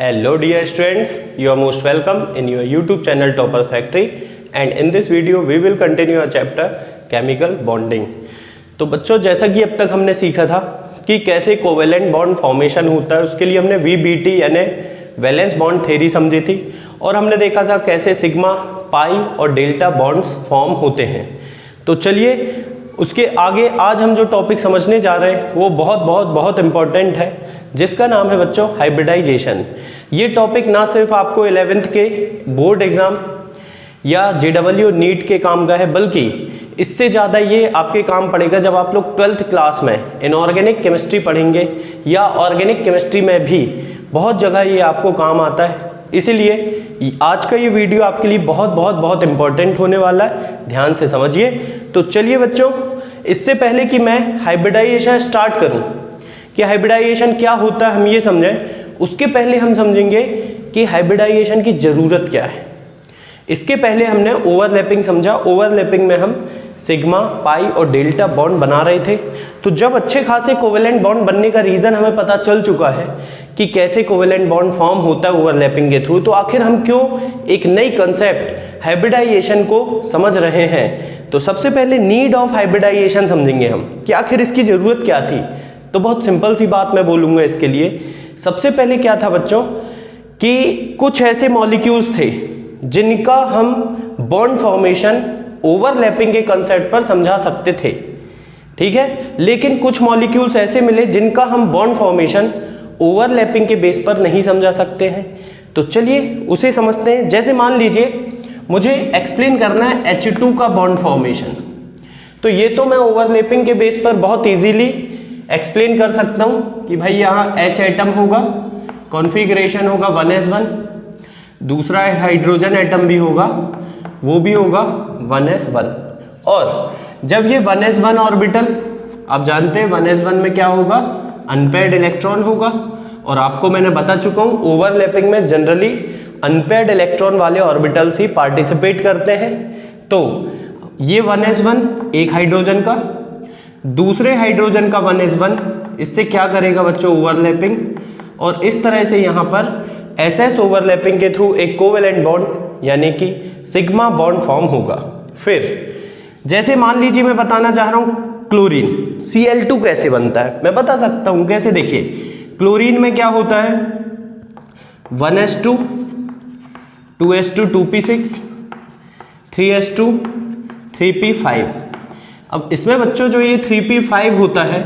Hello dear students, you are most welcome in your YouTube channel Topper Factory and in this video we will continue our chapter Chemical Bonding। तो बच्चों जैसा कि अब तक हमने सीखा था कि कैसे कोवेलेंट बॉन्ड फॉर्मेशन होता है, उसके लिए हमने VBT यानी वैलेंस बॉन्ड थ्योरी समझी थी और हमने देखा था कैसे सिग्मा, पाई और डेल्टा बॉन्ड्स फॉर्म होते हैं। तो चलिए उसके आगे आज हम जो टॉपिक समझने जा रहे हैं वो बहुत इम्पोर्टेंट है, जिसका नाम है बच्चों हाइब्रिडाइजेशन। ये टॉपिक ना सिर्फ आपको 11th के बोर्ड एग्जाम या JEE नीट के काम का है, बल्कि इससे ज़्यादा ये आपके काम पड़ेगा जब आप लोग 12th क्लास में इनऑर्गेनिक केमिस्ट्री पढ़ेंगे या ऑर्गेनिक केमिस्ट्री में भी बहुत जगह ये आपको काम आता है। इसीलिए आज का ये वीडियो आपके लिए बहुत इंपॉर्टेंट होने वाला है, ध्यान से समझिए। तो चलिए बच्चों, इससे पहले कि मैं हाइब्रिडाइजेशन स्टार्ट करूं कि हाइब्रिडाइजेशन क्या होता है हम ये समझें, उसके पहले हम समझेंगे कि हाइब्रिडाइजेशन की ज़रूरत क्या है। इसके पहले हमने ओवरलैपिंग समझा। ओवरलैपिंग में हम सिग्मा, पाई और डेल्टा बॉन्ड बना रहे थे। तो जब अच्छे खासे कोवेलेंट बॉन्ड बनने का रीज़न हमें पता चल चुका है कि कैसे कोवेलेंट बॉन्ड फॉर्म होता है ओवरलैपिंग के थ्रू, तो आखिर हम क्यों एक नई कंसेप्ट हाइब्रिडाइजेशन को समझ रहे हैं। तो सबसे पहले नीड ऑफ हाइब्रिडाइजेशन समझेंगे हम कि आखिर इसकी ज़रूरत क्या थी। तो बहुत सिंपल सी बात मैं बोलूँगा इसके लिए। सबसे पहले क्या था बच्चों कि कुछ ऐसे मॉलिक्यूल्स थे जिनका हम बॉन्ड फॉर्मेशन ओवरलैपिंग के कंसेप्ट पर समझा सकते थे, ठीक है, लेकिन कुछ मॉलिक्यूल्स ऐसे मिले जिनका हम बॉन्ड फॉर्मेशन ओवरलैपिंग के बेस पर नहीं समझा सकते हैं। तो चलिए उसे समझते हैं। जैसे मान लीजिए मुझे एक्सप्लेन करना है H2 का बॉन्ड फॉर्मेशन, तो ये तो मैं ओवरलैपिंग के बेस पर बहुत इजीली एक्सप्लेन कर सकता हूँ कि भाई यहाँ H एटम होगा, कॉन्फ़िगरेशन होगा 1s1, दूसरा हाइड्रोजन एटम भी होगा, वो भी होगा 1s1। और जब ये 1s1 ऑर्बिटल, आप जानते हैं 1s1 में क्या होगा, अनपेयर्ड इलेक्ट्रॉन होगा। और आपको मैंने बता चुका हूँ ओवरलैपिंग में जनरली अनपेयर्ड इलेक्ट्रॉन वाले ऑर्बिटल्स ही पार्टिसिपेट करते हैं। तो ये 1s1 एक हाइड्रोजन का, दूसरे हाइड्रोजन का 1s1, इससे क्या करेगा बच्चों, ओवरलैपिंग। और इस तरह से यहाँ पर SS ओवरलैपिंग के थ्रू एक कोवेलेंट बॉन्ड यानी कि सिग्मा बॉन्ड फॉर्म होगा। फिर जैसे मान लीजिए मैं बताना चाह रहा हूँ क्लोरीन Cl2 कैसे बनता है, मैं बता सकता हूँ कैसे। देखिए क्लोरीन में क्या होता है, 1s2, 2s2 2p6, 3s2 3p5। अब इसमें बच्चों जो ये 3p5 होता है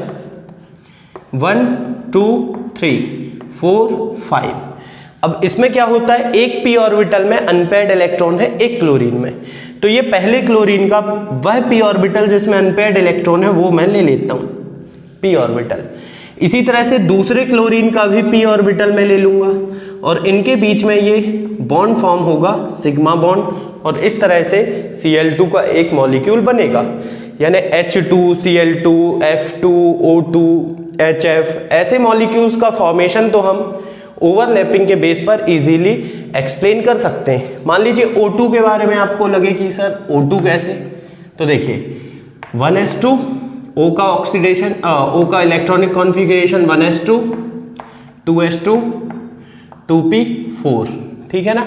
1 2 3 4 5। अब इसमें क्या होता है, एक p ऑर्बिटल में अनपेयर्ड इलेक्ट्रॉन है एक क्लोरीन में। तो ये पहले क्लोरीन का वह p ऑर्बिटल जिसमें अनपेयर्ड इलेक्ट्रॉन है वो मैं ले लेता हूँ, p ऑर्बिटल। इसी तरह से दूसरे क्लोरीन का भी p ऑर्बिटल मैं ले लूँगा और इनके बीच में ये बॉन्ड फॉर्म होगा सिग्मा बॉन्ड, और इस तरह से Cl2 का एक मॉलिक्यूल बनेगा। यानी H2, Cl2, F2, O2, HF, ऐसे मॉलिक्यूल्स का फॉर्मेशन तो हम ओवरलैपिंग के बेस पर इजीली एक्सप्लेन कर सकते हैं। मान लीजिए O2 के बारे में आपको लगे कि सर O2 कैसे, तो देखिए 1s2, O का ऑक्सीडेशन, O का electronic configuration 1s2, 2s2, 2p4, ठीक है ना।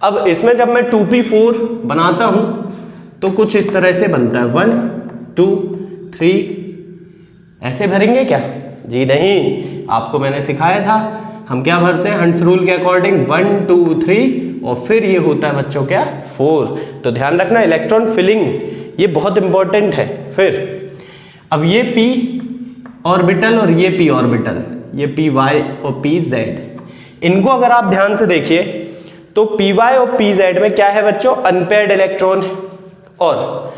अब इसमें जब मैं 2p4 बनाता हूँ तो कुछ इस तरह से बनता है 1 2 3। ऐसे भरेंगे क्या, जी नहीं, आपको मैंने सिखाया था हम क्या भरते हैं, हंट्स रूल के अकॉर्डिंग 1 2 3 और फिर ये होता है बच्चों क्या, 4। तो ध्यान रखना इलेक्ट्रॉन फिलिंग ये बहुत इंपॉर्टेंट है। फिर अब ये p ऑर्बिटल और ये p ऑर्बिटल, ये py और pz, इनको अगर आप ध्यान से देखिए तो py और pz में क्या है बच्चों, अनपेयर्ड इलेक्ट्रॉन है। और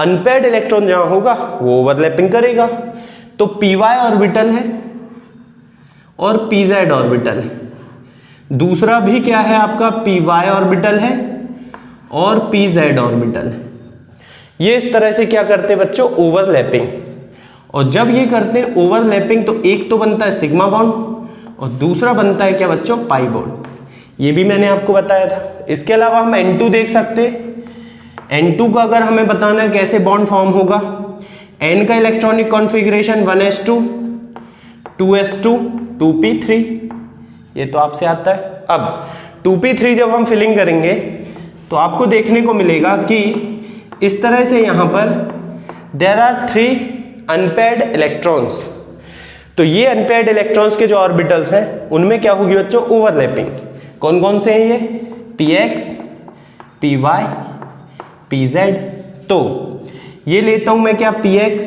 अनपेयर्ड इलेक्ट्रॉन जहां होगा वो ओवरलैपिंग करेगा। तो py ऑर्बिटल है और pz ऑर्बिटल है। दूसरा भी क्या है आपका, py ऑर्बिटल है और pz ऑर्बिटल है। ये इस तरह से क्या करते हैं बच्चों, ओवरलैपिंग। और जब ये करते हैं ओवरलैपिंग तो एक तो बनता है सिग्मा बॉन्ड और दूसरा बनता है क्या बच्चों, पाई बॉन्ड। ये भी मैंने आपको बताया था। इसके अलावा हम N2 देख सकते हैं। N2 का अगर हमें बताना है कैसे बॉन्ड फॉर्म होगा, N का electronic configuration 1s2, 2s2, 2p3, ये तो आपसे आता है। अब 2p3 जब हम फिलिंग करेंगे तो आपको देखने को मिलेगा कि इस तरह से यहाँ पर देयर आर 3 अनपेयर्ड इलेक्ट्रॉन्स। तो ये अनपेयर्ड इलेक्ट्रॉन्स के जो ऑर्बिटल्स हैं उनमें क्या होगी बच्चों, ओवरलैपिंग। कौन कौन से हैं ये, px, py, pz। तो ये लेता हूं मैं क्या, px,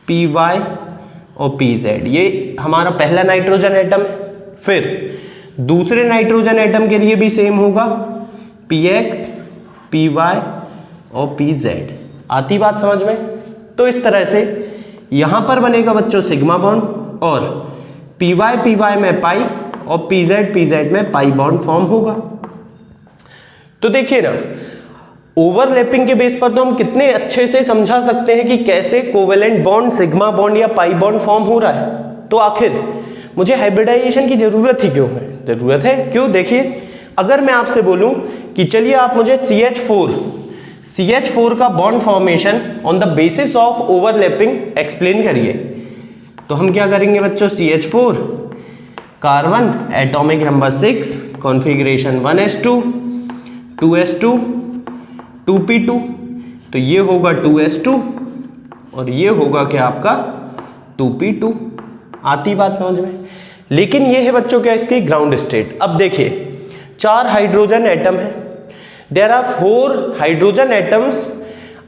py और pz, ये हमारा पहला नाइट्रोजन एटम है। फिर दूसरे नाइट्रोजन एटम के लिए भी सेम होगा, px, py और pz। आती बात समझ में? तो इस तरह से यहां पर बनेगा बच्चों सिग्मा बॉन्ड, और py में पाई और pz में पाई बॉन्ड फॉर्म होगा। तो देखिए ना, ओवरलैपिंग के बेस पर तो हम कितने अच्छे से समझा सकते हैं कि कैसे कोवेलेंट बॉन्ड, सिग्मा बॉन्ड या पाई बॉन्ड फॉर्म हो रहा है। तो आखिर मुझे हाइब्रिडाइजेशन की जरूरत ही क्यों है? जरूरत है क्यों? देखिए, अगर मैं आपसे बोलूं कि चलिए आप मुझे CH4 का bond formation on the basis of overlapping explain करिए, तो हम क्या करेंगे बच्चों, CH4 carbon atomic number 6, configuration 1s2 2s2 2p2, तो ये होगा 2s2 और ये होगा क्या आपका 2p2। आती बात समझ में? लेकिन ये है बच्चों क्या इसकी ग्राउंड स्टेट। अब देखिए 4 हाइड्रोजन एटम है, there are 4 hydrogen atoms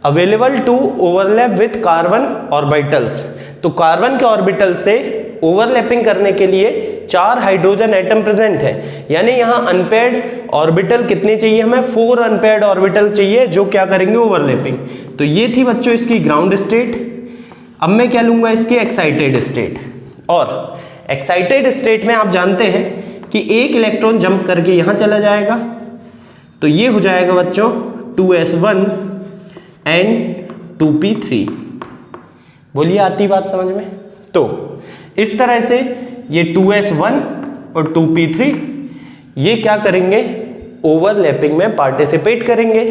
available to overlap with carbon orbitals. तो कार्बन के ऑर्बिटल से ओवरलैपिंग करने के लिए 4 हाइड्रोजन एटम प्रेजेंट है, यानी यहाँ अनपेयर्ड ऑर्बिटल कितने चाहिए हमें, 4 अनपेयर्ड ऑर्बिटल चाहिए जो क्या करेंगे ओवरलैपिंग। तो ये थी बच्चों इसकी ग्राउंड स्टेट। अब मैं क्या लूंगा, इसकी एक्साइटेड स्टेट। और एक्साइटेड स्टेट में आप जानते हैं कि एक इलेक्ट्रॉन जंप करके यहां चला जाएगा, तो ये हो जाएगा बच्चों 2s1 एंड 2p3। बोलिए आती बात समझ में? तो इस तरह से ये 2s1 और 2p3 ये क्या करेंगे, ओवरलैपिंग में पार्टिसिपेट करेंगे।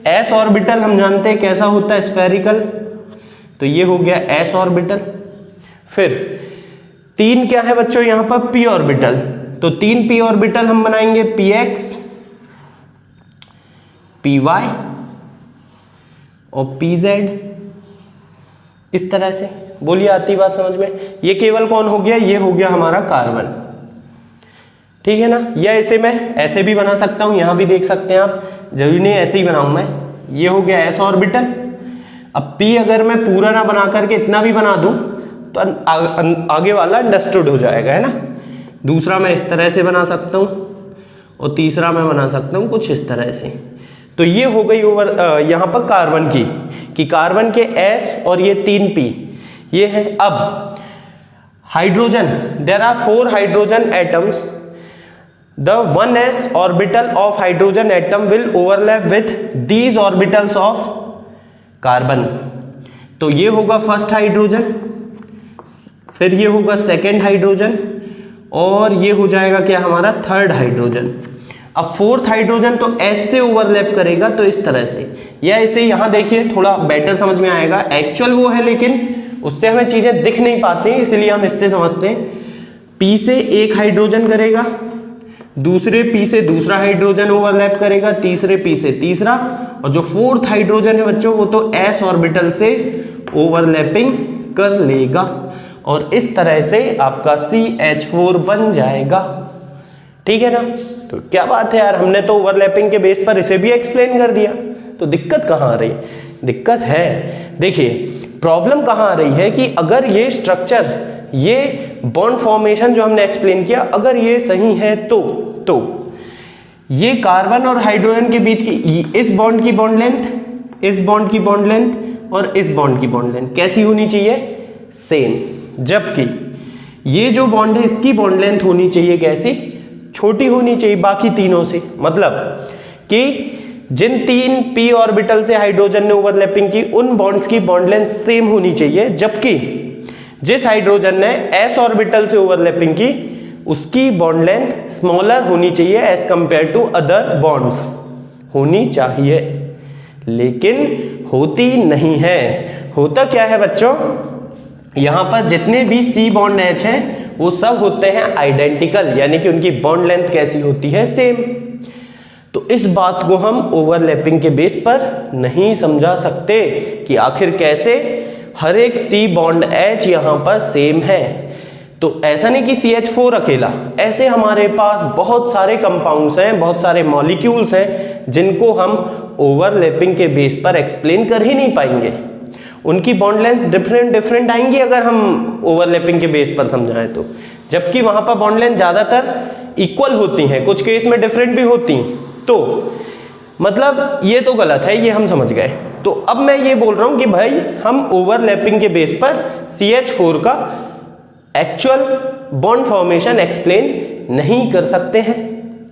s ऑर्बिटल हम जानते हैं कैसा होता है, स्फेरिकल, तो ये हो गया s ऑर्बिटल। फिर 3 क्या है बच्चों यहां पर, p ऑर्बिटल, तो 3 p ऑर्बिटल हम बनाएंगे, px, py और pz। इस तरह से बोलिए आती बात समझ में? ये केवल कौन हो गया, ये हो गया हमारा कार्बन, ठीक है ना। या इसे मैं ऐसे भी बना सकता हूं, यहां भी देख सकते हैं आप, जरूरी नहीं ऐसे ही बनाऊं मैं। ये हो गया s ऑर्बिटल। अब p अगर मैं पूरा ना बना करके इतना भी बना दूं तो आगे वाला अंडरस्टूड हो जाएगा, है ना। दूसरा मैं इस तरह से बना सकता हूं और तीसरा मैं बना सकता हूं कुछ इस तरह से। तो ये हो गई यहां पर कार्बन की कार्बन के s और ये 3p ये है। अब hydrogen, there are 4 hydrogen atoms, the 1s orbital of hydrogen atom will overlap with these orbitals of carbon। तो ये होगा फर्स्ट हाइड्रोजन, फिर ये होगा सेकेंड हाइड्रोजन और ये हो जाएगा क्या हमारा थर्ड हाइड्रोजन। अब फोर्थ हाइड्रोजन तो s से ओवरलैप करेगा, तो इस तरह से, या इसे यहां देखिए थोड़ा बेटर समझ में आएगा। एक्चुअल वो है लेकिन उससे हमें चीजें दिख नहीं पाती, इसलिए हम इससे समझते हैं। p से एक हाइड्रोजन करेगा, दूसरे p से दूसरा हाइड्रोजन ओवरलैप करेगा, तीसरे p से तीसरा, और जो फोर्थ हाइड्रोजन है बच्चों वो तो s ऑर्बिटल से ओवरलैपिंग कर लेगा और इस तरह से आपका CH4 बन जाएगा, ठीक है ना। तो क्या बात है यार, हमने तो ओवरलैपिंग के बेस पर इसे भी एक्सप्लेन कर दिया, तो दिक्कत कहाँ आ रही? दिक्कत है, देखिए प्रॉब्लम कहाँ आ रही है कि अगर ये स्ट्रक्चर, ये बॉन्ड फॉर्मेशन जो हमने एक्सप्लेन किया, अगर ये सही है तो ये कार्बन और हाइड्रोजन के बीच की इस बॉन्ड की बॉन्ड लेंथ, इस बॉन्ड की बॉन्ड लेंथ और इस बॉन्ड की बॉन्ड लेंथ कैसी होनी चाहिए? सेम। जबकि ये जो बॉन्ड है इसकी बॉन्ड लेंथ होनी चाहिए कैसी? छोटी होनी चाहिए बाकी तीनों से। मतलब कि जिन 3 p ऑर्बिटल से हाइड्रोजन ने ओवरलैपिंग की उन बॉन्ड्स की बॉन्ड लेंथ सेम होनी चाहिए, जबकि जिस हाइड्रोजन ने s ऑर्बिटल से ओवरलैपिंग की उसकी बॉन्ड लेंथ स्मॉलर होनी चाहिए as compare to other bonds, होनी चाहिए, लेकिन होती नहीं है। होता क्या है बच्चों, यहां पर जितने भी C बॉन्ड H हैं वो सब होते हैं आइडेंटिकल, यानी कि उनकी बॉन्ड लेंथ कैसी होती है, सेम। तो इस बात को हम ओवरलैपिंग के बेस पर नहीं समझा सकते कि आखिर कैसे हर एक C बॉन्ड H यहाँ पर सेम है। तो ऐसा नहीं कि CH4 अकेला, ऐसे हमारे पास बहुत सारे कंपाउंड्स हैं, बहुत सारे मॉलिक्यूल्स हैं जिनको हम ओवरलैपिंग के बेस पर एक्सप्लेन कर ही नहीं पाएंगे। उनकी बॉन्ड लेंथ डिफरेंट आएंगी अगर हम ओवरलैपिंग के बेस पर समझाएं तो, जबकि वहां पर बॉन्ड लेंथ ज्यादातर इक्वल होती हैं, कुछ केस में डिफरेंट भी होती हैं। तो मतलब ये तो गलत है, ये हम समझ गए। तो अब मैं ये बोल रहा हूं कि भाई हम ओवरलैपिंग के बेस पर CH4 का एक्चुअल बॉन्ड फॉर्मेशन एक्सप्लेन नहीं कर सकते हैं।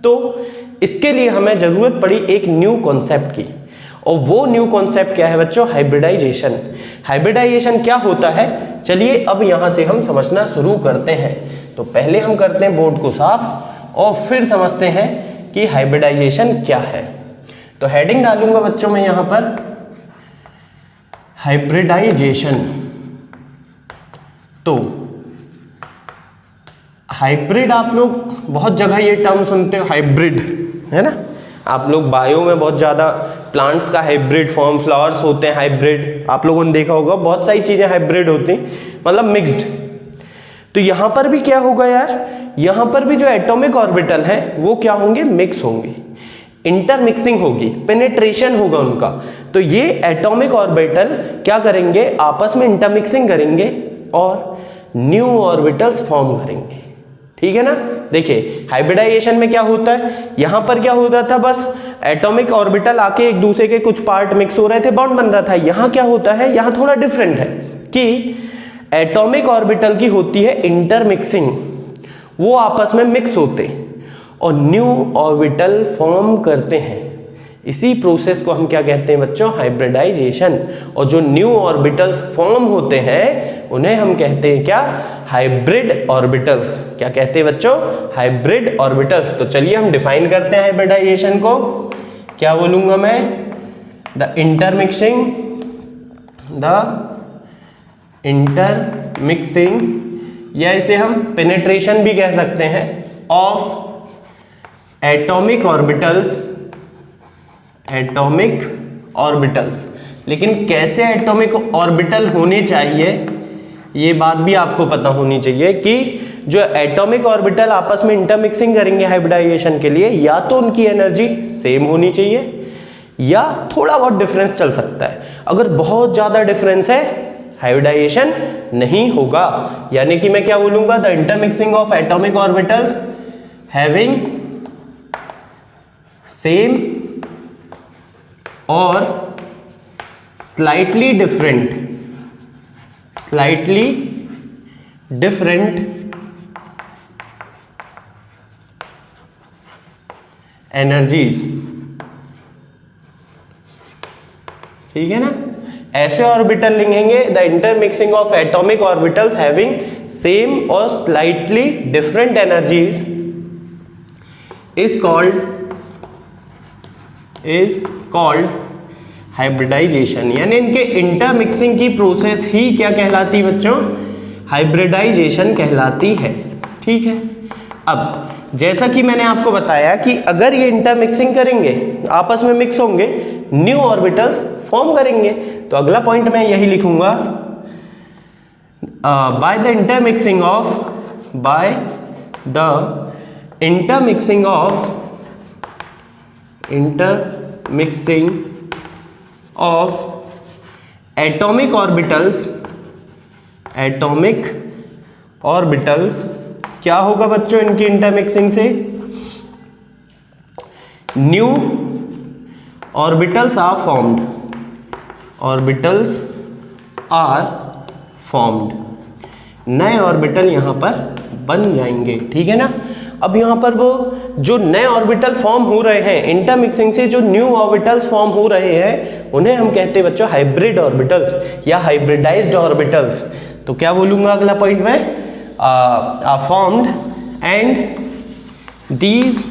तो इसके लिए हमें जरूरत पड़ी एक न्यू कॉन्सेप्ट की, और वो न्यू कॉन्सेप्ट क्या है बच्चों, हाइब्रिडाइजेशन। हाइब्रिडाइजेशन क्या होता है, चलिए अब यहां से हम समझना शुरू करते हैं। तो पहले हम करते हैं बोर्ड को साफ और फिर समझते हैं कि हाइब्रिडाइजेशन क्या है। तो हेडिंग डालूंगा बच्चों मैं यहां पर हाइब्रिडाइजेशन। तो हाइब्रिड, आप लोग बहुत जगह ये टर्म सुनते हो, हाइब्रिड, है ना। आप लोग बायो में बहुत ज़्यादा प्लांट्स का हाइब्रिड फॉर्म, फ्लावर्स होते हैं हाइब्रिड, आप लोगों ने देखा होगा, बहुत सारी चीज़ें हाइब्रिड होती हैं, मतलब मिक्स्ड। तो यहाँ पर भी क्या होगा यार, यहाँ पर भी जो एटॉमिक ऑर्बिटल हैं वो क्या होंगे, मिक्स होंगे, इंटरमिक्सिंग होगी, पेनेट्रेशन होगा उनका। तो ये एटॉमिक ऑर्बिटल क्या करेंगे, आपस में इंटरमिक्सिंग करेंगे और न्यू ऑर्बिटल्स फॉर्म करेंगे। ठीक है ना। देखिए हाइब्रिडाइजेशन में क्या होता है, यहां पर क्या होता था, बस एटॉमिक ऑर्बिटल आके एक दूसरे के कुछ पार्ट मिक्स हो रहे थे, बॉन्ड बन रहा था। यहां क्या होता है, यहां थोड़ा डिफरेंट है कि एटॉमिक ऑर्बिटल की होती है इंटरमिक्सिंग, वो आपस में मिक्स होते और न्यू ऑर्बिटल फॉर्म करते हैं। इसी प्रोसेस को हम क्या कहते हैं बच्चों, हाइब्रिडाइजेशन। और जो न्यू ऑर्बिटल्स फॉर्म होते हैं उन्हें हम कहते हैं क्या, हाइब्रिड ऑर्बिटल्स। क्या कहते हैं बच्चों, हाइब्रिड ऑर्बिटल्स। तो चलिए हम डिफाइन करते हैं हाइब्रिडाइजेशन को। क्या बोलूंगा मैं, द इंटरमिक्सिंग, या इसे हम पेनेट्रेशन भी कह सकते हैं, ऑफ एटॉमिक ऑर्बिटल्स। लेकिन कैसे एटॉमिक ऑर्बिटल होने चाहिए, ये बात भी आपको पता होनी चाहिए कि जो एटॉमिक ऑर्बिटल आपस में इंटरमिक्सिंग करेंगे हाइब्रिडाइजेशन के लिए, या तो उनकी एनर्जी सेम होनी चाहिए या थोड़ा बहुत डिफरेंस चल सकता है। अगर बहुत ज्यादा डिफरेंस है हाइब्रिडाइजेशन नहीं होगा। यानी कि मैं क्या बोलूंगा, the intermixing of atomic orbitals having same और स्लाइटली डिफरेंट एनर्जीज। ठीक है ना। ऐसे ऑर्बिटल लिखेंगे, the intermixing of atomic orbitals having same और slightly different energies is called hybridization. यानी इनके इंटरमिक्सिंग की प्रोसेस ही क्या कहलाती बच्चों, हाइब्रिडाइजेशन कहलाती है। ठीक है। अब जैसा कि मैंने आपको बताया कि अगर ये इंटरमिक्सिंग करेंगे, आपस में मिक्स होंगे, न्यू ऑर्बिटल्स फॉर्म करेंगे। तो अगला पॉइंट मैं यही लिखूंगा, by the intermixing of atomic orbitals क्या होगा बच्चों, इनकी इंटरमिक्सिंग से न्यू ऑर्बिटल्स आर फॉर्म्ड, नए ऑर्बिटल यहां पर बन जाएंगे। ठीक है ना। अब यहां पर वो जो नए ऑर्बिटल फॉर्म हो रहे हैं इंटरमिक्सिंग से, जो न्यू ऑर्बिटल्स फॉर्म हो रहे हैं, उन्हें हम कहते हैं बच्चों हाइब्रिड ऑर्बिटल्स या हाइब्रिडाइज्ड ऑर्बिटल्स। तो क्या बोलूंगा अगला पॉइंट में, are formed and these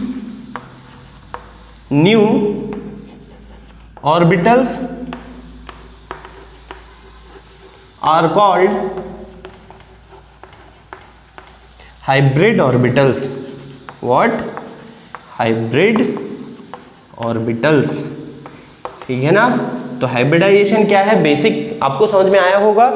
new orbitals are called hybrid orbitals, what, hybrid orbitals, ठीक है ना। तो हाइब्रिडाइजेशन क्या है, बेसिक आपको समझ में आया होगा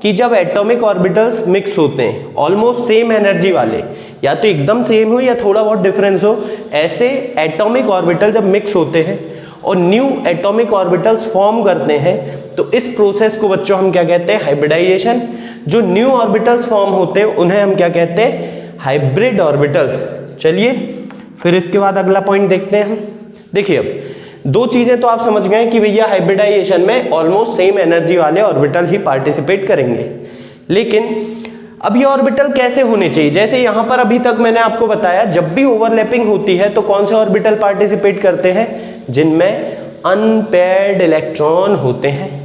कि जब एटॉमिक ऑर्बिटल्स मिक्स होते हैं ऑलमोस्ट सेम एनर्जी वाले, या तो एकदम सेम हो या थोड़ा बहुत डिफरेंस हो, ऐसे एटॉमिक ऑर्बिटल जब मिक्स होते हैं और न्यू एटॉमिक ऑर्बिटल्स फॉर्म करते हैं, तो इस प्रोसेस को बच्चों हम क्या कहते हैं, हाइब्रिडाइजेशन। जो न्यू ऑर्बिटल्स फॉर्म होते हैं उन्हें हम क्या कहते हैं, हाइब्रिड ऑर्बिटल्स। चलिए फिर इसके बाद अगला पॉइंट देखते हैं हम। देखिए अब दो चीजें तो आप समझ गए कि भैया हाइब्रिडाइजेशन में ऑलमोस्ट सेम एनर्जी वाले ऑर्बिटल ही पार्टिसिपेट करेंगे, लेकिन अब ये ऑर्बिटल कैसे होने चाहिए। जैसे यहां पर अभी तक मैंने आपको बताया, जब भी ओवरलैपिंग होती है तो कौन से ऑर्बिटल पार्टिसिपेट करते हैं, जिनमें अनपेयर्ड इलेक्ट्रॉन होते हैं।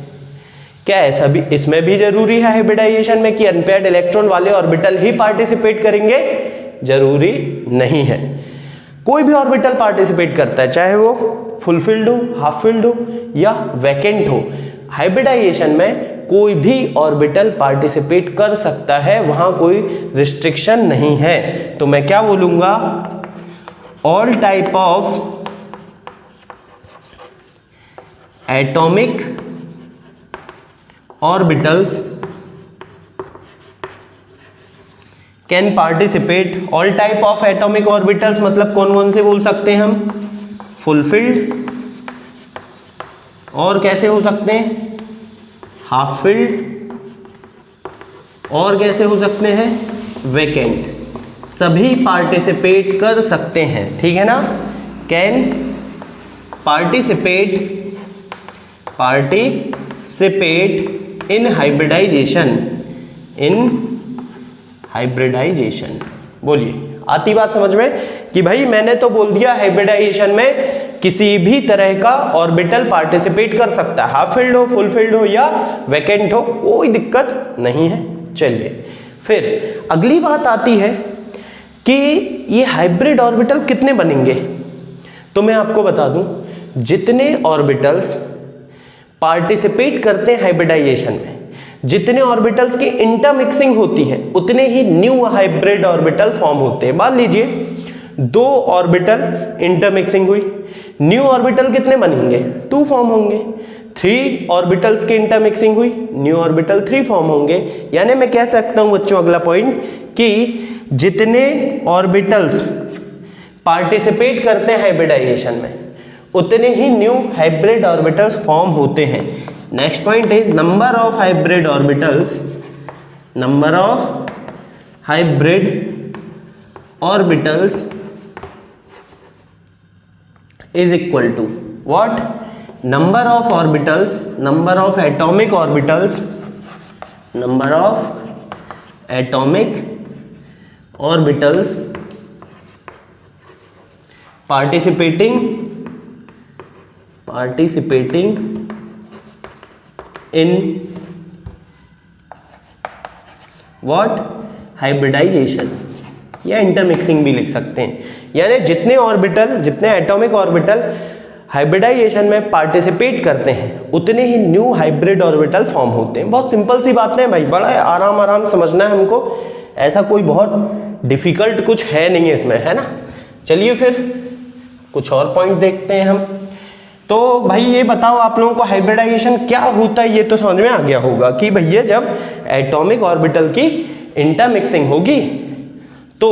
क्या ऐसा भी इसमें भी जरूरी है हाइब्रिडाइजेशन में कि अनपेयर्ड इलेक्ट्रॉन वाले ऑर्बिटल ही पार्टिसिपेट करेंगे? जरूरी नहीं है, कोई भी ऑर्बिटल पार्टिसिपेट करता है, चाहे वो फुलफिल्ड हो, हाफ फिल्ड हो या वैकेंट हो। हाइब्रिडाइजेशन में कोई भी ऑर्बिटल पार्टिसिपेट कर सकता है, वहां कोई रिस्ट्रिक्शन नहीं है। तो मैं क्या बोलूंगा, all type of atomic orbitals can participate. All type of atomic orbitals मतलब कौन कौन से बोल सकते हैं हम, फुलफिल्ड, और कैसे हो सकते हैं, हाफ फिल्ड, और कैसे हो सकते हैं, वैकेंट। सभी पार्टिसिपेट कर सकते हैं, ठीक है ना। Can participate in hybridization, in hybridization. बोलिए, आती बात समझ में कि भाई मैंने तो बोल दिया हाइब्रिडाइजेशन में किसी भी तरह का ऑर्बिटल पार्टिसिपेट कर सकता है, हाफ फिल्ड हो, फुल फिल्ड हो या वैकेंट हो, कोई दिक्कत नहीं है। चलिए फिर अगली बात आती है कि ये हाइब्रिड ऑर्बिटल कितने बनेंगे। तो मैं आपको बता दूं, जितने ऑर्बिटल्स पार्टिसिपेट करते हैं हाइब्रिडाइजेशन में, जितने ऑर्बिटल्स की इंटरमिक्सिंग होती है, उतने ही न्यू हाइब्रिड ऑर्बिटल फॉर्म होते हैं। मान लीजिए दो ऑर्बिटल इंटरमिक्सिंग हुई, न्यू ऑर्बिटल कितने बनेंगे, 2 फॉर्म होंगे। 3 ऑर्बिटल्स की इंटरमिक्सिंग हुई, न्यू ऑर्बिटल 3 फॉर्म होंगे। यानी मैं कह सकता हूं बच्चों, अगला पॉइंट, कि जितने ऑर्बिटल्स पार्टिसिपेट करते हैं हाइब्रिडाइजेशन में, उतने ही न्यू हाइब्रिड ऑर्बिटल्स फॉर्म होते हैं। Next point is number of hybrid orbitals, number of hybrid orbitals is equal to what, number of orbitals, number of atomic orbitals, number of atomic orbitals participating in what, hybridization, या intermixing भी लिख सकते हैं। यानी जितने orbital, जितने atomic orbital hybridisation में participate करते हैं, उतने ही न्यू हाइब्रिड ऑर्बिटल फॉर्म होते हैं। बहुत सिंपल सी बातें हैं भाई, बड़ा आराम आराम समझना है हमको, ऐसा कोई बहुत डिफिकल्ट कुछ है नहीं है इसमें, है ना। चलिए फिर कुछ और पॉइंट देखते हैं हम। तो भाई ये बताओ आप लोगों को हाइब्रिडाइजेशन क्या होता है, ये तो समझ में आ गया होगा कि भैया जब एटॉमिक ऑर्बिटल की इंटरमिक्सिंग होगी तो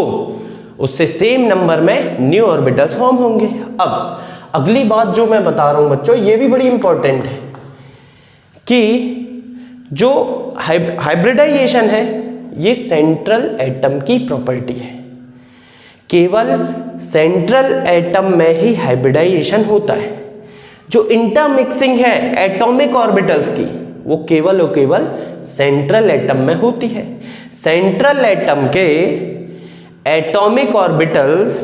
उससे सेम नंबर में न्यू ऑर्बिटल्स फॉर्म होंगे। अब अगली बात जो मैं बता रहा हूं बच्चों, ये भी बड़ी इंपॉर्टेंट है कि जो हाइब्रिडाइजेशन है ये सेंट्रल एटम की प्रॉपर्टी है। केवल सेंट्रल एटम में ही हाइब्रिडाइजेशन होता है। जो इंटरमिक्सिंग है एटॉमिक ऑर्बिटल्स की, वो केवल और केवल सेंट्रल एटम में होती है। सेंट्रल एटम के एटॉमिक ऑर्बिटल्स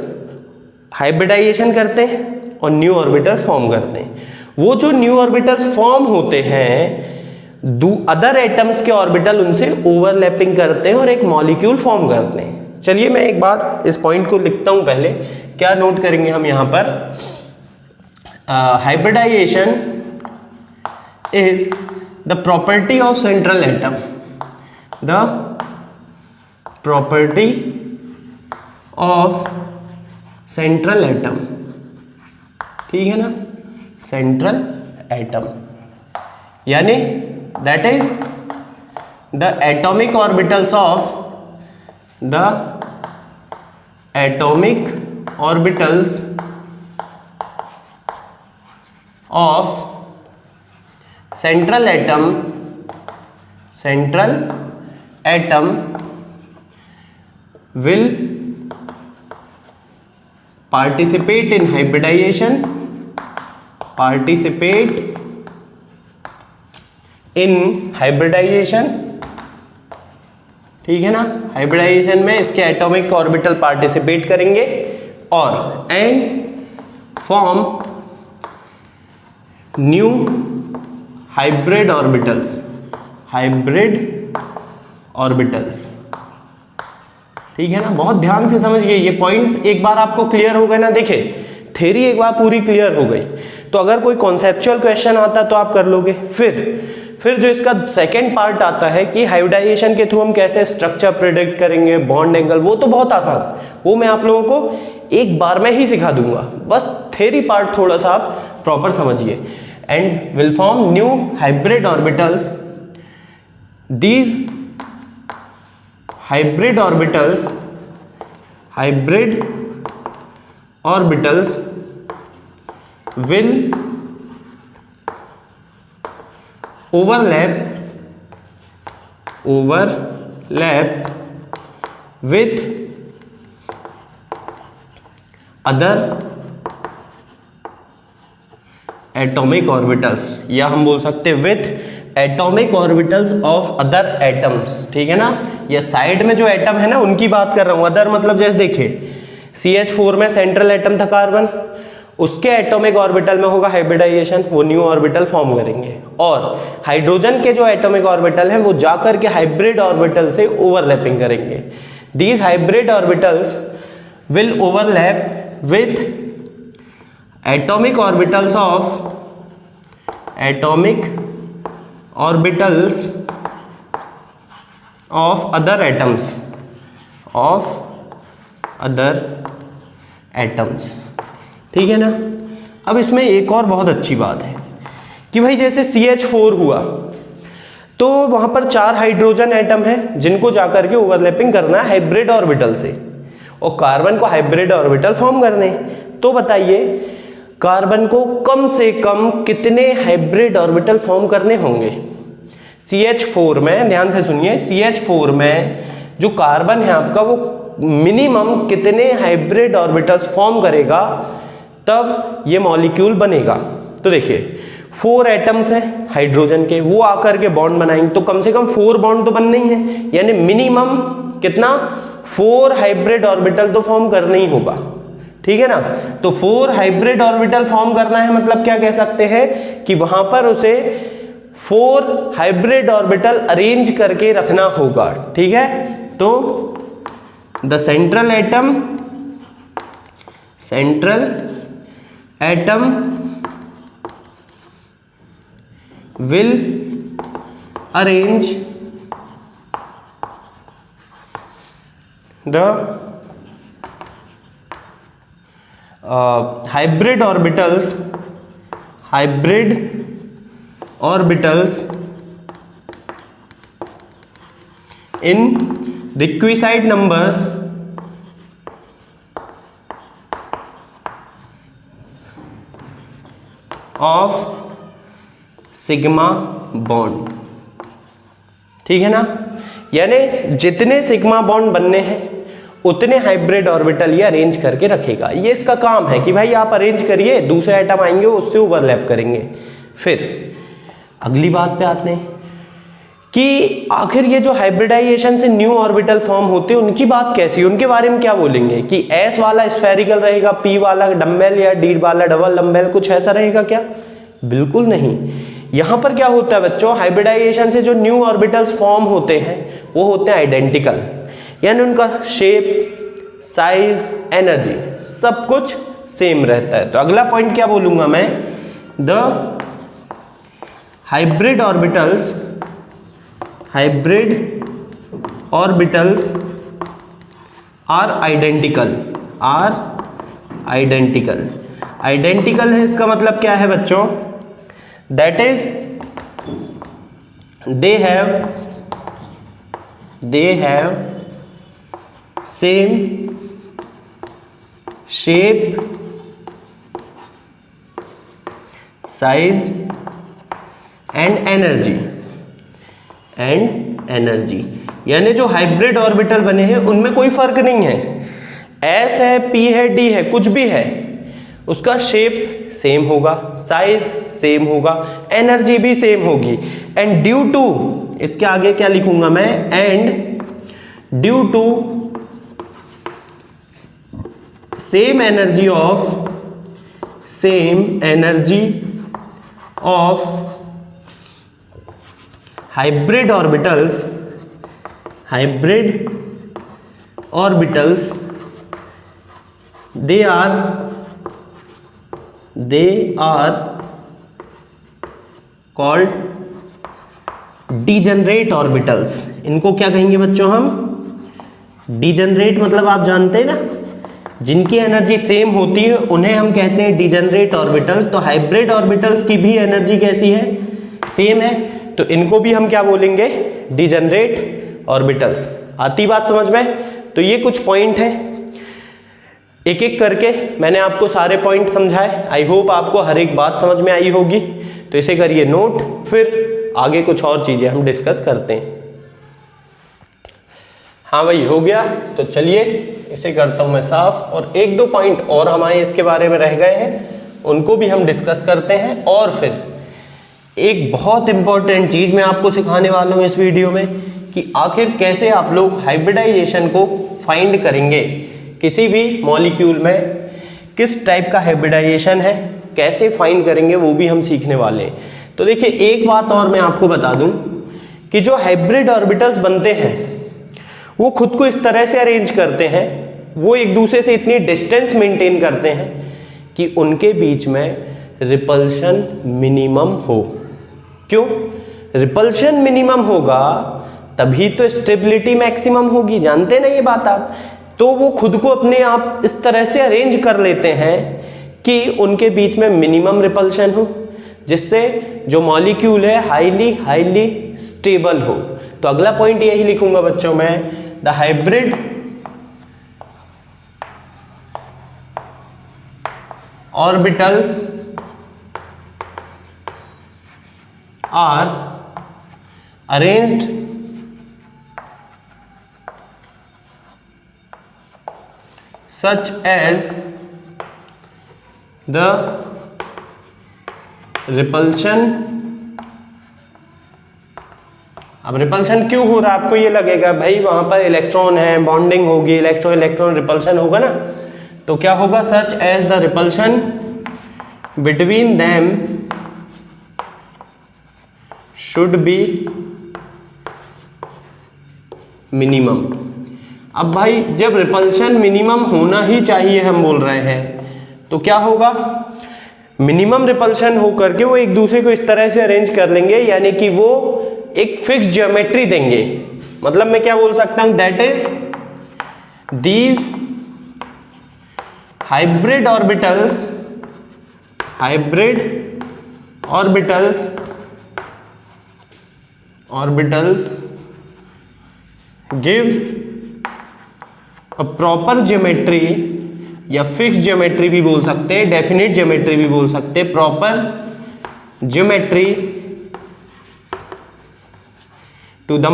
हाइब्रिडाइजेशन करते हैं और न्यू ऑर्बिटल्स फॉर्म करते हैं। वो जो न्यू ऑर्बिटल्स फॉर्म होते हैं, अदर एटम्स के ऑर्बिटल उनसे ओवरलैपिंग करते हैं और एक मॉलिक्यूल फॉर्म करते हैं। चलिए मैं एक बात इस पॉइंट को लिखता हूं। पहले क्या नोट करेंगे हम यहां पर, hybridization is the property of central atom, the property of central atom, ठीक है ना, सेंट्रल एटम, यानी that is the atomic orbitals of the atomic orbitals of central atom will participate in hybridization, ठीक है ना, हाइब्रिडाइजेशन में इसके atomic orbital participate करेंगे और and form new hybrid orbitals, ठीक है ना। बहुत ध्यान से समझिए, ये पॉइंट्स एक बार आपको क्लियर हो गए ना, देखिए थ्योरी एक बार पूरी क्लियर हो गई तो अगर कोई कॉन्सेप्चुअल क्वेश्चन आता तो आप कर लोगे। फिर जो इसका सेकंड पार्ट आता है कि हाइब्रिडाइजेशन के थ्रू हम कैसे स्ट्रक्चर प्रेडिक्ट करेंगे, बॉन्ड एंगल, वो तो बहुत आसान, वो मैं आप लोगों को एक बार में ही सिखा दूंगा, बस थ्योरी पार्ट थोड़ा सा आप प्रॉपर समझिए। And will form new hybrid orbitals, these hybrid orbitals will overlap with other atomic orbitals, या हम बोल सकते हैं with atomic orbitals of other atoms, ठीक है ना। ये साइड में जो एटम है ना उनकी बात कर रहा हूं। अदर मतलब जैसे देखिए CH4 में सेंट्रल एटम था कार्बन, उसके एटॉमिक ऑर्बिटल में होगा हाइब्रिडाइजेशन, वो न्यू ऑर्बिटल फॉर्म करेंगे, और हाइड्रोजन के जो एटॉमिक ऑर्बिटल हैं वो जाकर के हाइब्रिड ऑर्बिटल से ओवरलैपिंग करेंगे। These hybrid orbitals will overlap with atomic orbitals of other atoms, ठीक है ना। अब इसमें एक और बहुत अच्छी बात है कि भाई जैसे CH4 हुआ तो वहां पर 4 हाइड्रोजन एटम है जिनको जाकर के ओवरलैपिंग करना है हाइब्रिड ऑर्बिटल से, और कार्बन को हाइब्रिड ऑर्बिटल फॉर्म करने। तो बताइए कार्बन को कम से कम कितने हाइब्रिड ऑर्बिटल फॉर्म करने होंगे? CH4 में, ध्यान से सुनिए, CH4 में जो कार्बन है आपका वो मिनिमम कितने हाइब्रिड ऑर्बिटल्स फॉर्म करेगा तब ये मॉलिक्यूल बनेगा? तो देखिए 4 एटम्स हैं हाइड्रोजन के, वो आकर के बॉन्ड बनाएंगे तो कम से कम 4 बॉन्ड तो बनने ही है, यानी मिनिमम कितना, 4 हाइब्रिड ऑर्बिटल तो फॉर्म करना ही होगा, ठीक है ना। तो 4 हाइब्रिड ऑर्बिटल फॉर्म करना है मतलब क्या कह सकते हैं कि वहां पर उसे 4 हाइब्रिड ऑर्बिटल अरेंज करके रखना होगा, ठीक है। तो the central atom will arrange the hybrid orbitals in requisite numbers of sigma bond, ठीक है ना। यानी जितने सिग्मा बॉन्ड बनने हैं उतने हाइब्रिड ऑर्बिटल ये अरेंज करके रखेगा। ये इसका काम है कि भाई आप अरेंज करिए, दूसरे एटम आएंगे उससे ओवरलैप करेंगे। फिर अगली बात पे आते हैं कि आखिर ये जो हाइब्रिडाइजेशन से न्यू ऑर्बिटल फॉर्म होते हैं उनकी बात कैसी, उनके बारे में क्या बोलेंगे कि S वाला स्फेरिकल रहेगा, P वाला डम्बेल या D वाला डबल डम्बेल, कुछ ऐसा रहेगा क्या? बिल्कुल नहीं। यहां पर क्या होता है बच्चों, हाइब्रिडाइजेशन से जो न्यू ऑर्बिटल्स फॉर्म होते हैं वो होते हैं आइडेंटिकल, यानी उनका शेप, साइज, एनर्जी सब कुछ सेम रहता है। तो अगला पॉइंट क्या बोलूंगा मैं, the hybrid orbitals are identical, are identical, identical है इसका मतलब क्या है बच्चों, that is they have same shape, size and energy, यानी जो हाइब्रिड ऑर्बिटल बने हैं उनमें कोई फर्क नहीं है, एस है, पी है, डी है, कुछ भी है, उसका शेप सेम होगा, साइज सेम होगा, एनर्जी भी सेम होगी। एंड ड्यू टू, इसके आगे क्या लिखूंगा मैं, and due to same energy of hybrid orbitals they are called degenerate orbitals. इनको क्या कहेंगे बच्चों हम, डिजेनरेट मतलब आप जानते हैं ना, जिनकी एनर्जी सेम होती है उन्हें हम कहते हैं डिजेनरेट ऑर्बिटल्स। तो हाइब्रिड ऑर्बिटल्स की भी एनर्जी कैसी है, सेम है, तो इनको भी हम क्या बोलेंगे, डिजेनरेट ऑर्बिटल्स। आती बात समझ में? तो ये कुछ पॉइंट है, एक एक करके मैंने आपको सारे पॉइंट समझाए। आई होप आपको हर एक बात समझ में आई होगी, तो इसे करिए नोट, फिर आगे कुछ और चीजें हम डिस्कस करते हैं। हाँ भाई हो गया, तो चलिए इसे करता हूं मैं साफ, और एक दो पॉइंट और हमारे इसके बारे में रह गए हैं, उनको भी हम डिस्कस करते हैं। और फिर एक बहुत इंपॉर्टेंट चीज मैं आपको सिखाने वाला हूं इस वीडियो में, कि आखिर कैसे आप लोग हाइब्रिडाइजेशन को फाइंड करेंगे, किसी भी मॉलिक्यूल में किस टाइप का हाइब्रिडाइजेशन है, कैसे फाइंड करेंगे, वो भी हम सीखने वाले हैं। तो देखिए एक बात और मैं आपको बता दूं कि जो हाइब्रिड ऑर्बिटल्स बनते हैं वो खुद को इस तरह से अरेंज करते हैं, वो एक दूसरे से इतनी डिस्टेंस मेंटेन करते हैं कि उनके बीच में रिपल्शन मिनिमम हो। क्यों? रिपल्शन मिनिमम होगा तभी तो स्टेबिलिटी मैक्सिमम होगी, जानते हैं ना ये बात आप। तो वो खुद को अपने आप इस तरह से अरेंज कर लेते हैं कि उनके बीच में मिनिमम रिपल्शन हो, जिससे जो मॉलिक्यूल है हाईली स्टेबल हो। तो अगला पॉइंट यही लिखूंगा बच्चों मैं, the hybrid orbitals are arranged such as the repulsion। अब रिपल्शन क्यों हो रहा है, आपको ये लगेगा भाई वहां पर इलेक्ट्रॉन है, बॉन्डिंग होगी, इलेक्ट्रॉन इलेक्ट्रॉन रिपल्शन होगा ना, तो क्या होगा, such as the repulsion between them should be minimum. अब भाई जब रिपल्शन मिनिमम होना ही चाहिए हम बोल रहे हैं, तो क्या होगा, मिनिमम रिपल्शन होकर के वो एक दूसरे को इस तरह से अरेंज कर लेंगे, यानी कि वो एक फिक्स ज्योमेट्री देंगे। मतलब मैं क्या बोल सकता हूं, that is these hybrid orbitals give a proper geometry, या फिक्स ज्योमेट्री भी बोल सकते हैं, डेफिनेट ज्योमेट्री भी बोल सकते हैं, proper geometry to the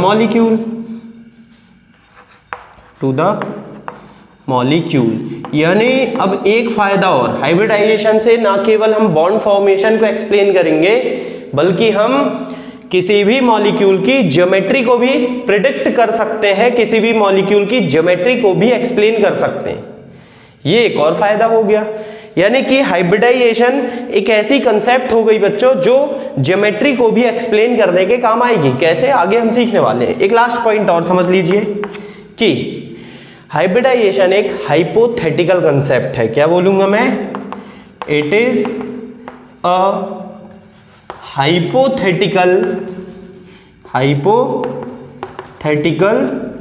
molecule. यानी अब एक फायदा और, हाइब्रिडाइजेशन से ना केवल हम बॉन्ड फॉर्मेशन को एक्सप्लेन करेंगे, बल्कि हम किसी भी मॉलिक्यूल की ज्योमेट्री को भी प्रिडिक्ट कर सकते हैं, किसी भी मॉलिक्यूल की ज्योमेट्री को भी एक्सप्लेन कर सकते हैं। ये एक और फायदा हो गया, यानी कि हाइब्रिडाइजेशन एक ऐसी कंसेप्ट हो गई बच्चों जो ज्योमेट्री को भी एक्सप्लेन करने के काम आएगी। कैसे, आगे हम सीखने वाले हैं। एक लास्ट पॉइंट और समझ लीजिए कि हाइब्रिडाइजेशन एक हाइपोथेटिकल कंसेप्ट है। क्या बोलूंगा मैं, it is a hypothetical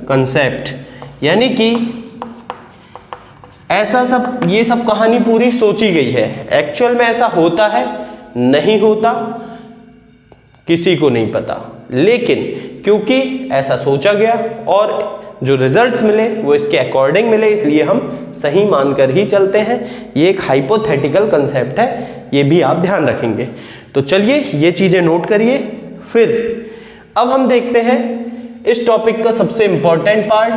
concept, यानी कि ऐसा सब, ये सब कहानी पूरी सोची गई है। एक्चुअल में ऐसा होता है नहीं होता किसी को नहीं पता, लेकिन क्योंकि ऐसा सोचा गया और जो रिजल्ट्स मिले वो इसके अकॉर्डिंग मिले, इसलिए हम सही मानकर ही चलते हैं। ये एक हाइपोथेटिकल कंसेप्ट है, ये भी आप ध्यान रखेंगे। तो चलिए ये चीजें नोट करिए। फिर अब हम देखते हैं इस टॉपिक का सबसे इंपॉर्टेंट पार्ट,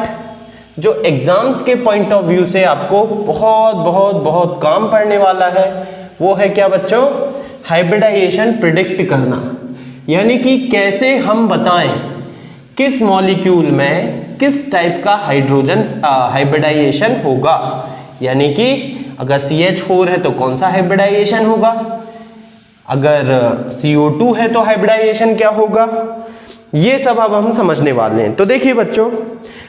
जो एग्जाम्स के पॉइंट ऑफ व्यू से आपको बहुत बहुत बहुत काम पड़ने वाला है। वो है क्या बच्चों? हाइब्रिडाइजेशन प्रिडिक्ट करना, यानी कि कैसे हम बताएं किस मॉलिक्यूल में किस टाइप का हाइड्रोजन हाइब्रिडाइजेशन होगा। यानी कि अगर CH4 है तो कौन सा हाइब्रिडाइजेशन होगा, अगर CO2 है तो हाइब्रिडाइजेशन क्या होगा, ये सब अब हम समझने वाले हैं। तो देखिए बच्चों,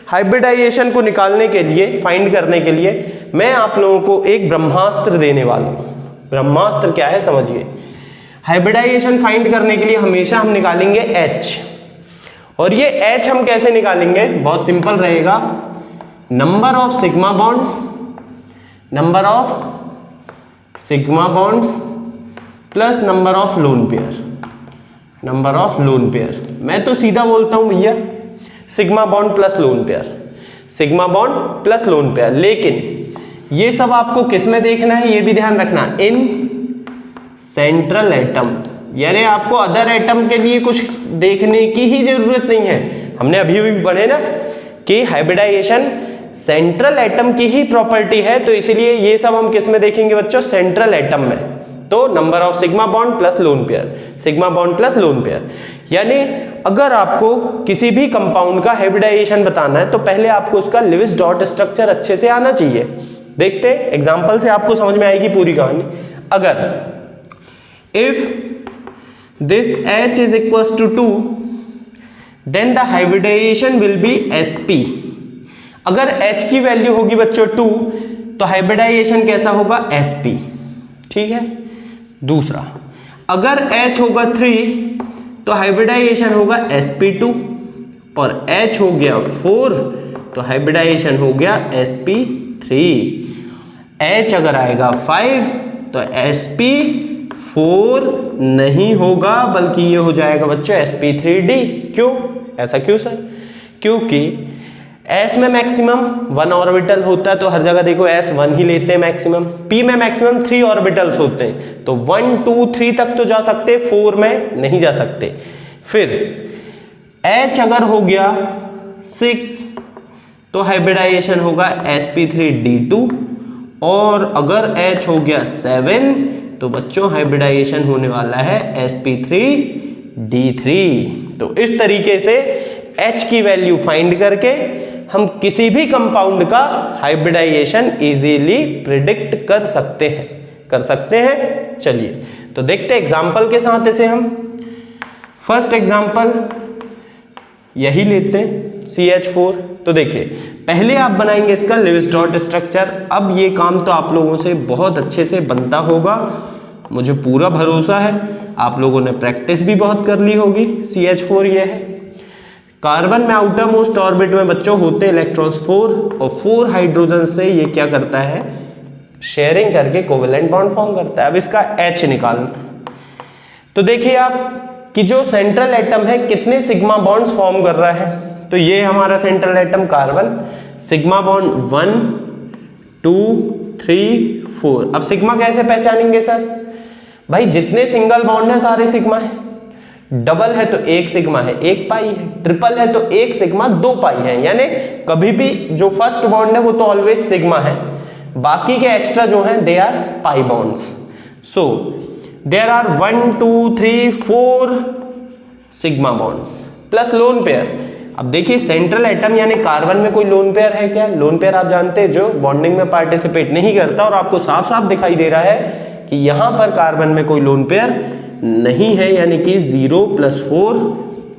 हाइब्रिडाइजेशन को निकालने के लिए, फाइंड करने के लिए मैं आप लोगों को एक ब्रह्मास्त्र देने वाला हूं। ब्रह्मास्त्र क्या है समझिए। हाइब्रिडाइजेशन फाइंड करने के लिए हमेशा हम निकालेंगे H, और ये H हम कैसे निकालेंगे? बहुत सिंपल रहेगा। Number of sigma bonds, number of sigma bonds plus number of lone pair, number of lone pair. मैं तो सीधा बोलता हूं भैया sigma bond plus lone pair, sigma bond plus lone pair. लेकिन ये सब आपको किस में देखना है ये भी ध्यान रखना, इन सेंट्रल एटम, यानी आपको अदर एटम के लिए कुछ देखने की ही जरूरत नहीं है। हमने अभी भी पढ़े ना कि हाइब्रिडाइजेशन सेंट्रल एटम की ही प्रॉपर्टी है, तो इसीलिए ये सब हम किस में देखेंगे बच्चों? सेंट्रल एटम में। तो number of sigma bond plus lone pair, sigma bond plus lone pair. यानी अगर आपको किसी भी कंपाउंड का हाइब्रिडाइजेशन बताना है तो पहले आपको उसका लेविस डॉट स्ट्रक्चर अच्छे से आना चाहिए। देखते एग्जांपल से आपको समझ में आएगी पूरी कहानी। अगर if this H is equals to 2 then the hybridization will be sp। अगर H की वैल्यू होगी बच्चों 2 तो हाइब्रिडाइजेशन कैसा होगा? sp। ठीक है। दूसरा, अगर H होगा 3 तो हाइब्रिडाइजेशन होगा sp2, और H हो गया 4 तो हाइब्रिडाइजेशन हो गया sp3। H अगर आएगा 5 तो sp4 नहीं होगा, बल्कि ये हो जाएगा बच्चों sp3d। क्यों? ऐसा क्यों सर? क्योंकि S में मैक्सिमम 1 ऑर्बिटल होता है, तो हर जगह देखो S 1 ही लेते हैं मैक्सिमम। P में मैक्सिमम 3 ऑर्बिटल्स होते हैं, तो 1 2 3 तक तो जा सकते, 4 में नहीं जा सकते। फिर H अगर हो गया 6 तो हाइब्रिडाइजेशन होगा sp3d2, और अगर H हो गया 7 तो बच्चों हाइब्रिडाइजेशन होने वाला है sp3d3। तो इस तरीके से H की वैल्यू फाइंड करके हम किसी भी कंपाउंड का हाइब्रिडाइजेशन इजीली प्रिडिक्ट कर सकते हैं। चलिए तो देखते हैं एग्जांपल के साथ इसे हम। फर्स्ट एग्जांपल यही लेते हैं CH4। तो देखिए पहले आप बनाएंगे इसका लेविस डॉट स्ट्रक्चर। अब ये काम तो आप लोगों से बहुत अच्छे से बनता होगा, मुझे पूरा भरोसा है। आप लोगों ने प्रैक्टिस भी बहुत कर ली होगी। CH4 ये है। कार्बन में आउटर मोस्ट ऑर्बिट में बच्चों होते इलेक्ट्रॉन्स 4, और 4 हाइड्रोजन से ये क्या करता है? शेयरिंग करके कोवेलेंट बॉन्ड फॉर्म करता है। अब इसका H निकालना। तो देखिए आप कि जो सेंट्रल एटम है कितने सिग्मा बॉन्ड्स फॉर्म कर रहा है। तो ये हमारा central atom carbon, sigma bond 1 2 3 4। अब सिग्मा कैसे पहचानेंगे सर? भाई जितने सिंगल बॉन्ड है सारे सिग्मा है, डबल है तो 1 सिग्मा है 1 पाई है, ट्रिपल है तो 1 सिग्मा 2 पाई है। यानी कभी भी जो फर्स्ट बॉन्ड है वो तो ऑलवेज सिग्मा है, बाकी के एक्स्ट्रा जो हैं they are pi bonds. So there are 1 2 3 4 sigma bonds plus lone pair. अब देखिए सेंट्रल एटम यानी कार्बन में कोई लोन पेयर है क्या? लोन पेयर आप जानते हैं जो बॉन्डिंग में पार्टिसिपेट नहीं करता, और आपको साफ साफ दिखाई दे रहा है कि यहां पर कार्बन में कोई लोन पेयर नहीं है, यानी कि 0 + 4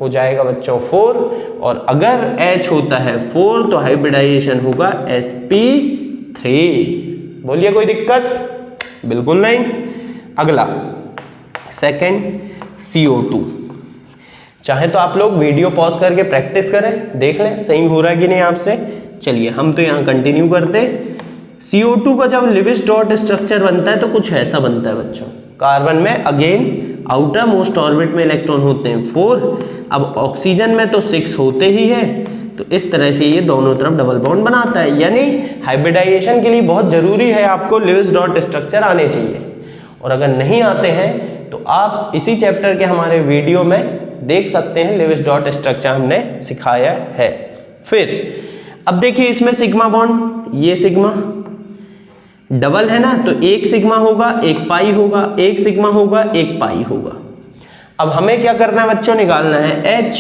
हो जाएगा बच्चों 4। और अगर H होता है 4 तो हाइब्रिडाइजेशन होगा sp3। बोलिए कोई दिक्कत? बिल्कुल नहीं। अगला सेकंड CO2। चाहे तो आप लोग वीडियो पॉज करके प्रैक्टिस करें, देख लें सही हो रहा है कि नहीं आपसे। चलिए हम तो यहाँ कंटिन्यू करते। CO2 का जब लिविस डॉट स्ट्रक्चर बनता है तो कुछ ऐसा बनता है बच्चों। कार्बन में अगेन आउटर मोस्ट ऑर्बिट में इलेक्ट्रॉन होते हैं 4, अब ऑक्सीजन में तो 6 होते ही है, तो इस तरह से ये दोनों तरफ डबल बॉन्ड बनाता है। यानी हाइब्रिडाइजेशन के लिए बहुत जरूरी है आपको लिविस डॉट स्ट्रक्चर आने चाहिए, और अगर नहीं आते हैं तो आप इसी चैप्टर के हमारे वीडियो में देख सकते हैं, लिविस डॉट स्ट्रक्चर हमने सिखाया है। फिर अब देखिए इसमें सिग्मा बॉन्ड, ये सिग्मा डबल है ना, तो एक सिग्मा होगा एक पाई होगा, एक सिग्मा होगा एक पाई होगा। अब हमें क्या करना है बच्चों, निकालना है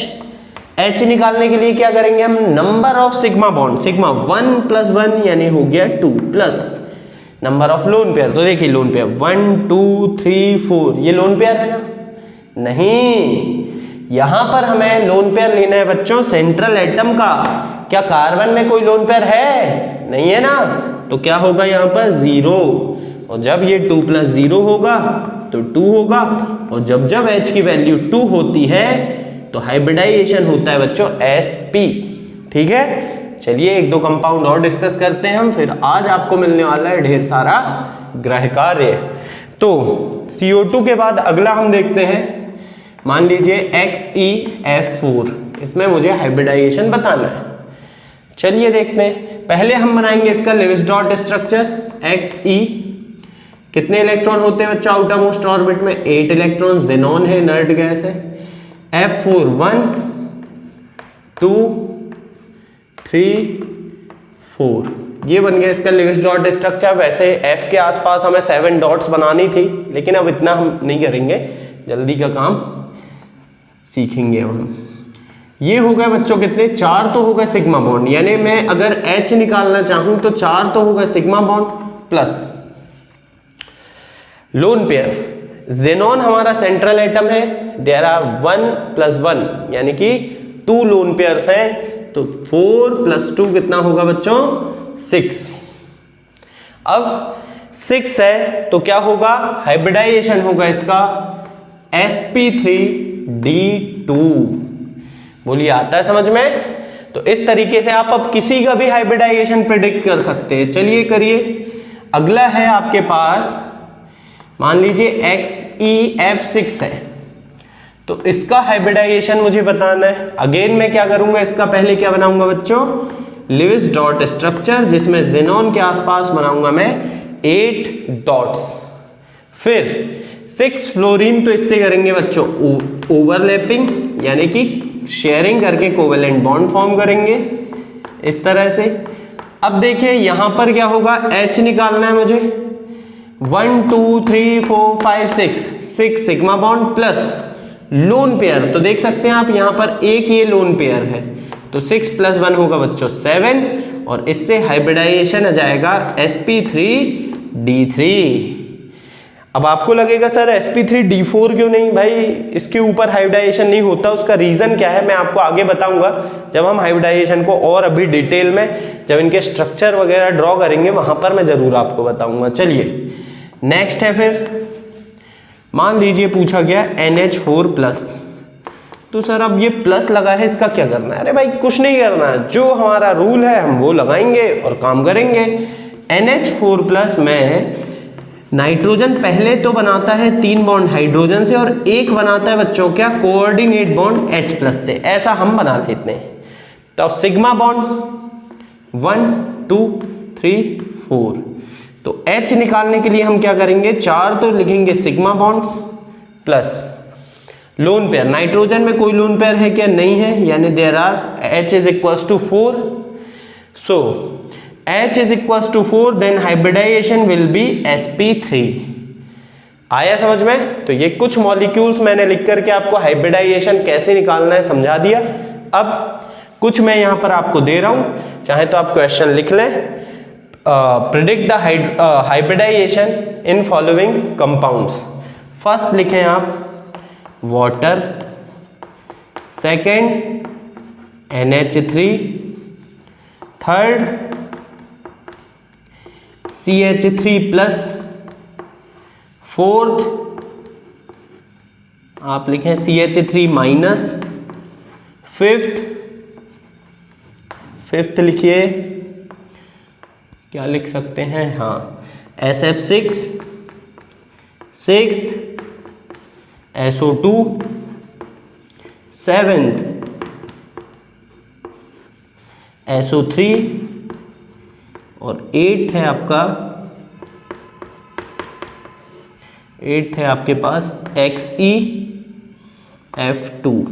H निकालने के लिए क्या करेंगे हम, number of sigma bond, sigma 1 + 1 यानी हो गया 2 plus number of lone pair. तो देखिए लोन पेयर 1 2 3 4, ये लोन पेयर है ना, नहीं, यहां पर हमें लोन पेयर लेना है बच्चों सेंट्रल एटम का। क्या कार्बन में कोई लोन पेयर है, नहीं है ना, तो क्या होगा यहाँ पर 0, और जब ये 2 + 0 होगा तो 2 होगा, और जब जब H की वैल्यू 2 होती है तो हाइब्रिडाइजेशन होता है बच्चों sp। ठीक है, चलिए एक दो कंपाउंड और डिस्कस करते हैं हम, फिर आज आपको मिलने वाला है ढेर सारा ग्रह कार्य। तो CO2 के बाद अगला हम देखते हैं, मान लीजिए XeF4, इसमें मुझे हाइब्रिडाइजेशन बताना है। चलिए देखते हैं, पहले हम बनाएंगे इसका लिविस डॉट स्ट्रक्चर। Xe कितने इलेक्ट्रॉन होते हैं बच्चों आउटर मोस्ट ऑर्बिट में, 8 इलेक्ट्रॉन, जेनॉन है, इनर्ट गैस है। F4 1 2 3 4, ये बन गया इसका लिविस डॉट स्ट्रक्चर। वैसे F के आसपास हमें 7 डॉट्स बनानी थी, लेकिन अब इतना हम नहीं करेंगे, जल्दी का काम सीखेंगे हम। ये हो गए बच्चों कितने, 4 तो हो गए सिग्मा बॉन्ड, यानी मैं अगर H निकालना चाहूं तो 4 तो हो गए sigma bond plus lone pair. Xenon हमारा सेंट्रल एटम है, देयर आर 1 + 1 यानी कि 2 लोन पेयर्स हैं, तो 4 + 2 कितना होगा बच्चों, 6। अब 6 है तो क्या होगा, हाइब्रिडाइजेशन होगा इसका sp3d2। बोलिए आता है समझ में। तो इस तरीके से आप अब किसी का भी हाइब्रिडाइजेशन प्रेडिक्ट कर सकते हैं। चलिए करिए, अगला है आपके पास, मान लीजिए XeF6 है, तो इसका हाइब्रिडाइजेशन मुझे बताना है। अगेन मैं क्या करूंगा, इसका पहले क्या बनाऊंगा बच्चों, लिविस डॉट स्ट्रक्चर, जिसमें जेनॉन के आसपास बनाऊंगा मैं 8 डॉट्स। फिर 6 फ्लोरीन, तो इससे करेंगे बच्चों ओवरलैपिंग, यानी कि शेयरिंग करके कोवेलेंट बॉन्ड फॉर्म करेंगे इस तरह से। अब देखिए यहां पर क्या होगा, H निकालना है मुझे, 1 2 3 4 5 6 sigma bond plus lone pair. तो देख सकते हैं आप यहां पर एक ये लोन पेयर है, तो 6 + 1 होगा बच्चों 7, और इससे हाइब्रिडाइजेशन आ जाएगा sp3d3। अब आपको लगेगा सर sp3d4 क्यों नहीं, भाई इसके ऊपर हाइब्रिडाइजेशन नहीं होता, उसका रीजन क्या है मैं आपको आगे बताऊंगा, जब हम हाइब्रिडाइजेशन को और अभी डिटेल में जब इनके स्ट्रक्चर वगैरह ड्रॉ करेंगे वहां पर मैं जरूर आपको बताऊंगा। चलिए नेक्स्ट है, फिर मान लीजिए पूछा गया NH4+, तो सर अब ये प्लस लगा है, इसका क्या करना है। अरे भाई कुछ नहीं करना है, जो हमारा रूल है हम वो लगाएंगे और काम करेंगे। NH4+ में नाइट्रोजन पहले तो बनाता है 3 बॉन्ड हाइड्रोजन से, और एक बनाता है बच्चों क्या, कोऑर्डिनेट बॉन्ड H+ से, ऐसा हम बना लेते हैं। तो अब सिग्मा बॉन्ड 1 2 3 4, तो H निकालने के लिए हम क्या करेंगे, 4 तो लिखेंगे sigma bonds plus lone pair. Nitrogen में कोई लोन पेयर है क्या, नहीं है, यानी there are H = 4, so H = 4, then hybridization will be sp3। आया समझ में। तो ये कुछ मॉलिक्यूल्स मैंने लिख करके आपको हाइब्रिडाइजेशन कैसे निकालना है समझा दिया। अब कुछ मैं यहां पर आपको दे रहा हूं, चाहे तो आप क्वेश्चन लिख लें। Predict the hybridization in following compounds. First लिखें आप water, second NH3, third CH3+, fourth आप लिखें CH3-, फिफ्थ लिखिए क्या लिख सकते हैं, हाँ SF6 6th, SO2 7th, SO3 और 8th है आपका, 8th है आपके पास XeF2।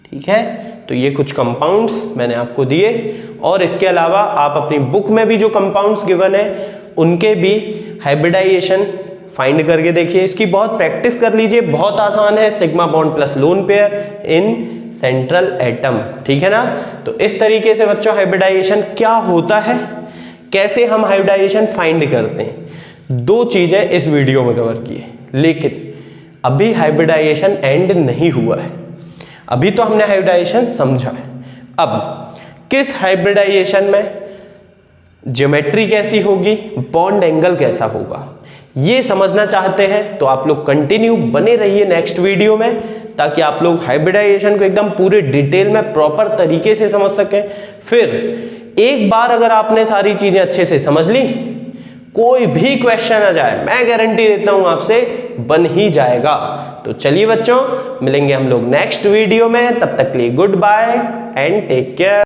ठीक है, तो ये कुछ कंपाउंड्स मैंने आपको दिए, और इसके अलावा आप अपनी बुक में भी जो कंपाउंड्स गिवन है उनके भी हाइब्रिडाइजेशन फाइंड करके देखिए। इसकी बहुत प्रैक्टिस कर लीजिए, बहुत आसान है, sigma bond plus lone pair in central atom. ठीक है ना, तो इस तरीके से बच्चों हाइब्रिडाइजेशन क्या होता है, कैसे हम हाइब्रिडाइजेशन फाइंड करते हैं, दो चीजें इस वीडियो में कवर की है। लेकिन अभी हाइब्रिडाइजेशन एंड नहीं हुआ है, अभी तो हमने हाइब्रिडाइजेशन समझा है। अब किस हाइब्रिडाइजेशन में ज्योमेट्री कैसी होगी, बॉन्ड एंगल कैसा होगा, ये समझना चाहते हैं तो आप लोग कंटिन्यू बने रहिए नेक्स्ट वीडियो में, ताकि आप लोग हाइब्रिडाइजेशन को एकदम पूरे डिटेल में प्रॉपर तरीके से समझ सकें। फिर एक बार अगर आपने सारी चीजें अच्छे से समझ ली, कोई भी क्वेश्चन आ जाए मैं गारंटी देता हूं आपसे बन ही जाएगा। तो चलिए बच्चों, मिलेंगे हम लोग नेक्स्ट वीडियो में, तब तक के लिए goodbye and take care.